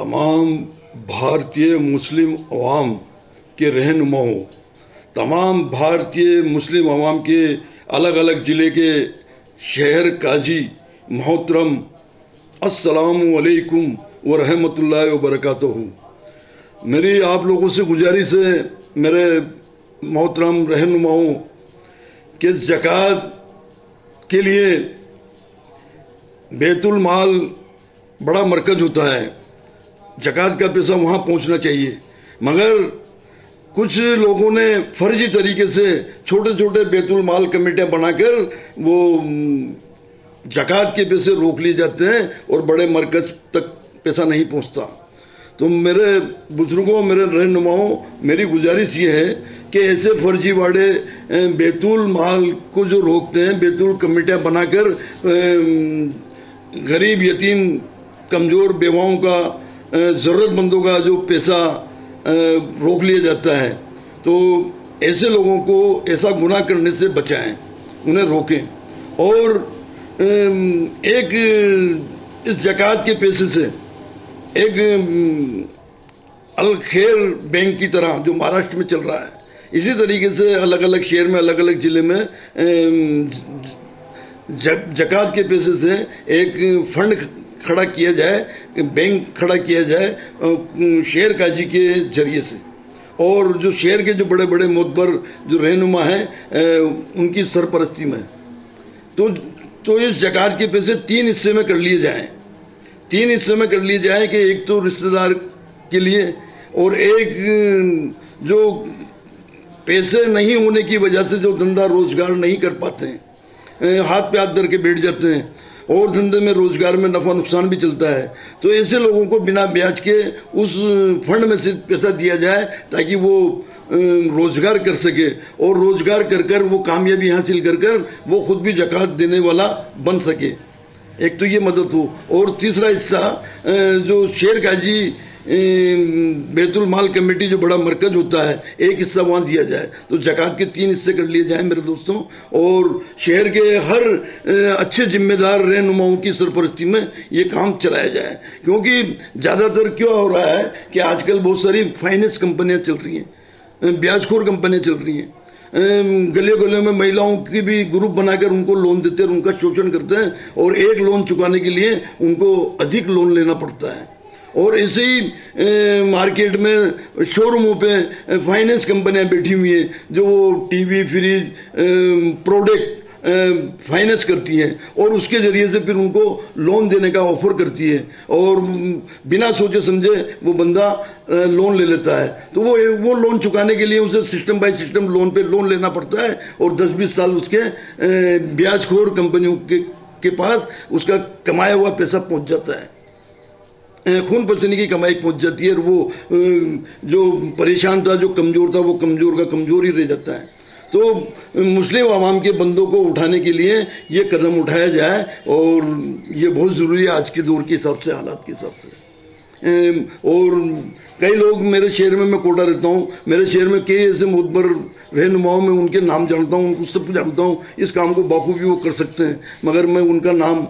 तमाम भारतीय मुस्लिम अवाम के रहनुमाओं, तमाम भारतीय मुस्लिम अवाम के अलग अलग ज़िले के शहर काजी मोहतरम, अस्सलामु अलैकुम व रहमतुल्लाहि व बरकातहू। मेरी आप लोगों से गुजारिश है, मेरे मोहतरम रहनुमाओं, कि ज़कात के लिए बैतुल माल बड़ा मरकज़ होता है, ज़कात का पैसा वहाँ पहुँचना चाहिए, मगर कुछ लोगों ने फर्जी तरीके से छोटे छोटे बैतुल माल कमेटियाँ बनाकर वो ज़कात के पैसे रोक लिए जाते हैं और बड़े मरकज़ तक पैसा नहीं पहुँचता। तो मेरे बुजुर्गों, मेरे रहनुमाओं, मेरी गुजारिश ये है कि ऐसे फर्जीवाड़े बैतुल माल को जो रोकते हैं, बैतुल कमेटियाँ बनाकर गरीब, यतीम, कमज़ोर बेवाओं का, ज़रूरतमंदों का जो पैसा रोक लिया जाता है, तो ऐसे लोगों को ऐसा गुनाह करने से बचाएं, उन्हें रोकें। और एक इस ज़कात के पैसे से एक अल खैर बैंक की तरह जो महाराष्ट्र में चल रहा है, इसी तरीके से अलग अलग शहर में, अलग अलग ज़िले में ज़कात के पैसे से एक फंड खड़ा किया जाए, बैंक खड़ा किया जाए शहर काजी के ज़रिए से, और जो शहर के जो बड़े बड़े मोतबर जो रहनुमा हैं उनकी सरपरस्ती में। तो इस ज़कात के पैसे 3 हिस्से में कर लिए जाएं, 3 हिस्से में कर लिए जाएं कि एक तो रिश्तेदार के लिए, और एक जो पैसे नहीं होने की वजह से जो धंधा रोज़गार नहीं कर पाते हैं, हाथ पे हाथ धर के बैठ जाते हैं, और धंधे में, रोज़गार में नफ़ा नुकसान भी चलता है, तो ऐसे लोगों को बिना ब्याज के उस फंड में से पैसा दिया जाए ताकि वो रोज़गार कर सके, और रोज़गार कर कर वो कामयाबी हासिल कर कर वो ख़ुद भी ज़कात देने वाला बन सके। एक तो ये मदद हो, और तीसरा हिस्सा जो शहर काजी बैतुल माल कमेटी जो बड़ा मरकज़ होता है, एक हिस्सा वहाँ दिया जाए। तो ज़कात के 3 हिस्से कर लिए जाएं मेरे दोस्तों, और शहर के हर अच्छे जिम्मेदार रहनुमाओं की सरपरस्ती में ये काम चलाया जाए। क्योंकि ज़्यादातर क्या हो रहा है कि आजकल बहुत सारी फाइनेंस कंपनियाँ चल रही हैं, ब्याजखोर कंपनियाँ चल रही हैं, गले गले में महिलाओं की भी ग्रुप बनाकर उनको लोन देते हैं, उनका शोषण करते हैं, और एक लोन चुकाने के लिए उनको अधिक लोन लेना पड़ता है। और ऐसे ही मार्केट में शोरूमों पे फाइनेंस कंपनियां बैठी हुई हैं जो टीवी, फ्रिज, प्रोडक्ट फाइनेंस करती हैं, और उसके ज़रिए से फिर उनको लोन देने का ऑफ़र करती है, और बिना सोचे समझे वो बंदा लोन ले लेता है। तो वो लोन चुकाने के लिए उसे सिस्टम बाय सिस्टम लोन पे लोन लेना पड़ता है, और 10-20 साल उसके ब्याजखोर कंपनियों के पास उसका कमाया हुआ पैसा पहुंच जाता है, खून पसीने की कमाई पहुंच जाती है, और वो जो परेशान था, जो कमज़ोर था, वो कमज़ोर का कमज़ोर ही रह जाता है। तो मुस्लिम आवाम के बंदों को उठाने के लिए ये कदम उठाया जाए, और ये बहुत ज़रूरी है आज के दौर के हिसाब से, हालात के हिसाब से। और कई लोग, मेरे शहर में, मैं कोटा रहता हूँ, मेरे शहर में कई ऐसे मोतबर रहनुमाओं में उनके नाम जानता हूँ, उनको सब जानता हूँ, इस काम को बाखूबी वो कर सकते हैं, मगर मैं उनका नाम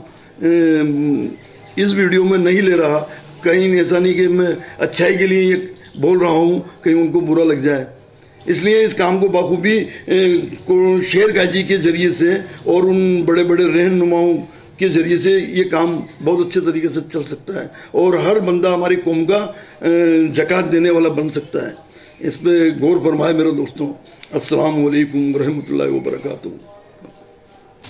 इस वीडियो में नहीं ले रहा। कहीं ऐसा नहीं कि मैं अच्छाई के लिए ये बोल रहा हूँ, कहीं उनको बुरा लग जाए, इसलिए इस काम को बाखूबी शहर काजी के ज़रिए से और उन बड़े बड़े रहनुमाओं के ज़रिए से ये काम बहुत अच्छे तरीके से चल सकता है, और हर बंदा हमारी कौम का ज़कात देने वाला बन सकता है। इस पर गौर फरमाए मेरे दोस्तों। अस्सलामु अलैकुम व रहमतुल्लाहि व बरकातहू।